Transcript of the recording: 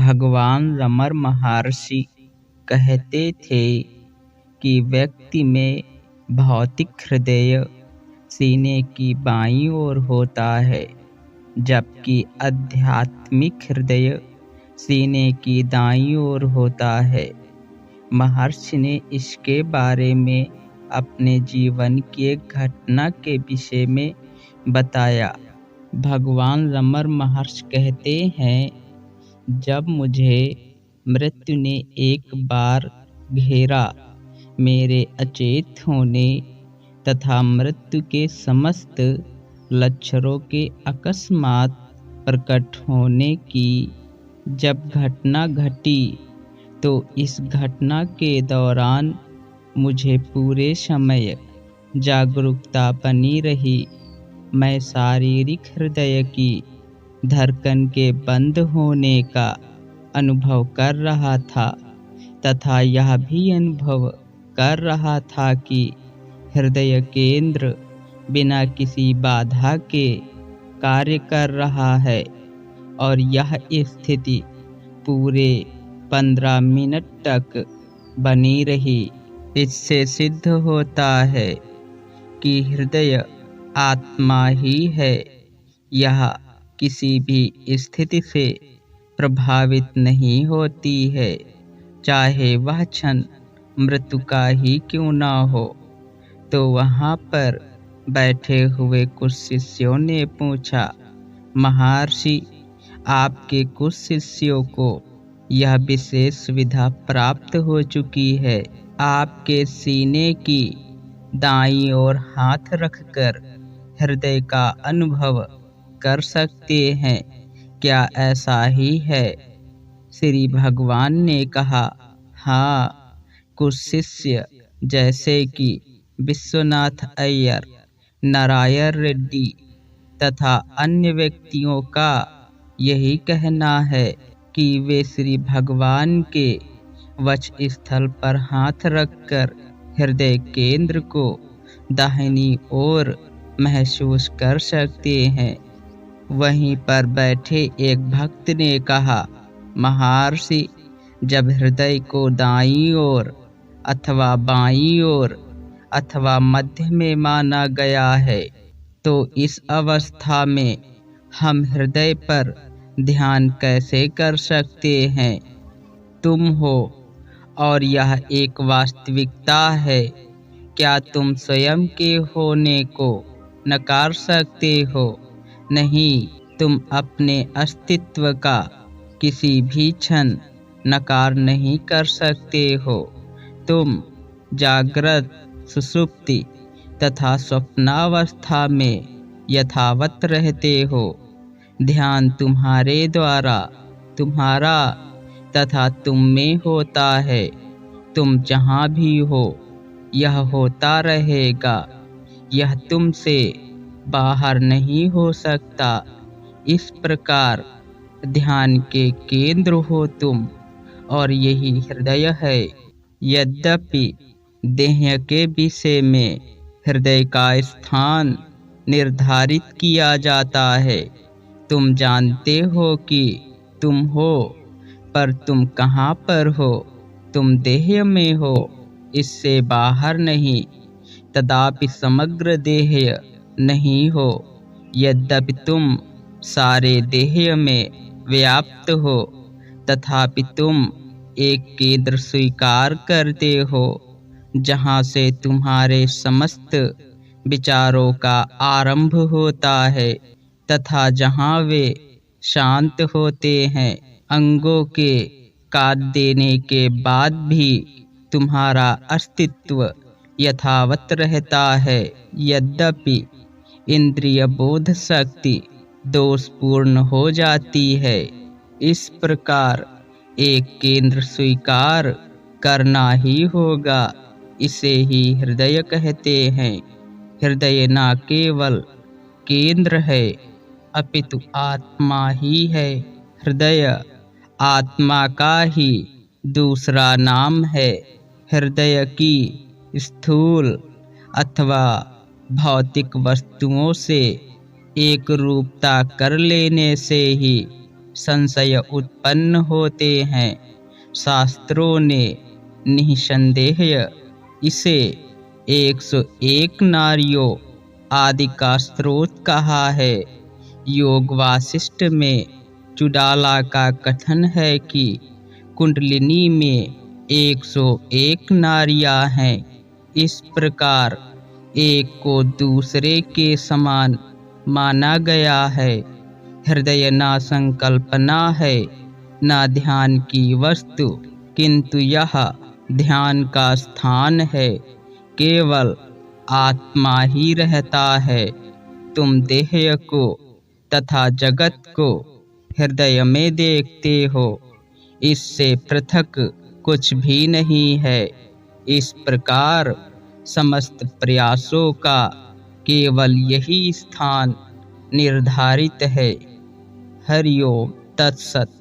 भगवान रमण महर्षि कहते थे कि व्यक्ति में भौतिक हृदय सीने की बाईं ओर होता है, जबकि आध्यात्मिक हृदय सीने की दाईं ओर होता है। महर्षि ने इसके बारे में अपने जीवन की एक घटना के विषय में बताया। भगवान रमण महर्षि कहते हैं, जब मुझे मृत्यु ने एक बार घेरा, मेरे अचेत होने तथा मृत्यु के समस्त लक्षणों के अकस्मात प्रकट होने की जब घटना घटी, तो इस घटना के दौरान मुझे पूरे समय जागरूकता बनी रही। मैं शारीरिक हृदय की धड़कन के बंद होने का अनुभव कर रहा था तथा यह भी अनुभव कर रहा था कि हृदय केंद्र बिना किसी बाधा के कार्य कर रहा है, और यह स्थिति पूरे 15 मिनट तक बनी रही। इससे सिद्ध होता है कि हृदय आत्मा ही है। यह किसी भी स्थिति से प्रभावित नहीं होती है, चाहे वह क्षण मृत्यु का ही क्यों ना हो। तो वहाँ पर बैठे हुए कुछ शिष्यों ने पूछा, महर्षि, आपके कुछ शिष्यों को यह विशेष सुविधा प्राप्त हो चुकी है। आपके सीने की दाईं ओर हाथ रखकर हृदय का अनुभव कर सकते हैं। क्या ऐसा ही है? श्री भगवान ने कहा, हाँ। कुछ शिष्य जैसे कि विश्वनाथ अय्यर, नारायण रेड्डी तथा अन्य व्यक्तियों का यही कहना है कि वे श्री भगवान के वक्ष स्थल पर हाथ रखकर हृदय केंद्र को दाहिनी ओर महसूस कर सकते हैं। वहीं पर बैठे एक भक्त ने कहा, महर्षि, जब हृदय को दाईं ओर अथवा बाईं ओर अथवा मध्य में माना गया है, तो इस अवस्था में हम हृदय पर ध्यान कैसे कर सकते हैं? तुम हो और यह एक वास्तविकता है। क्या तुम स्वयं के होने को नकार सकते हो? नहीं, तुम अपने अस्तित्व का किसी भी क्षण नकार नहीं कर सकते हो। तुम जागृत, सुषुप्ति तथा स्वप्नावस्था में यथावत रहते हो। ध्यान तुम्हारे द्वारा तुम्हारा तथा तुम में होता है। तुम जहाँ भी हो, यह होता रहेगा। यह तुमसे बाहर नहीं हो सकता। इस प्रकार ध्यान के केंद्र हो तुम, और यही हृदय है। यद्यपि देह के विषय में हृदय का स्थान निर्धारित किया जाता है, तुम जानते हो कि तुम हो, पर तुम कहाँ पर हो? तुम देह में हो, इससे बाहर नहीं। तथापि समग्र देह नहीं हो। यद्यपि तुम सारे देह में व्याप्त हो, तथापि तुम एक केंद्र स्वीकार करते हो, जहाँ से तुम्हारे समस्त विचारों का आरंभ होता है तथा जहाँ वे शांत होते हैं। अंगों के काट देने के बाद भी तुम्हारा अस्तित्व यथावत रहता है। यद्यपि इंद्रिय बोध शक्ति दोषपूर्ण हो जाती है। इस प्रकार एक केंद्र स्वीकार करना ही होगा। इसे ही हृदय कहते हैं। हृदय न केवल केंद्र है, अपितु आत्मा ही है। हृदय आत्मा का ही दूसरा नाम है। हृदय की स्थूल अथवा भौतिक वस्तुओं से एक रूपता कर लेने से ही संशय उत्पन्न होते हैं। शास्त्रों ने निसंदेह इसे 101 नारियों आदि का स्रोत कहा है। योग वासिष्ठ में चुडाला का कथन है कि कुंडलिनी में 101 नारियां हैं। इस प्रकार एक को दूसरे के समान माना गया है। हृदय ना संकल्पना है, ना ध्यान की वस्तु, किंतु यह ध्यान का स्थान है। केवल आत्मा ही रहता है। तुम देह को तथा जगत को हृदय में देखते हो, इससे पृथक कुछ भी नहीं है। इस प्रकार समस्त प्रयासों का केवल यही स्थान निर्धारित है। हरि ओम तत्सत।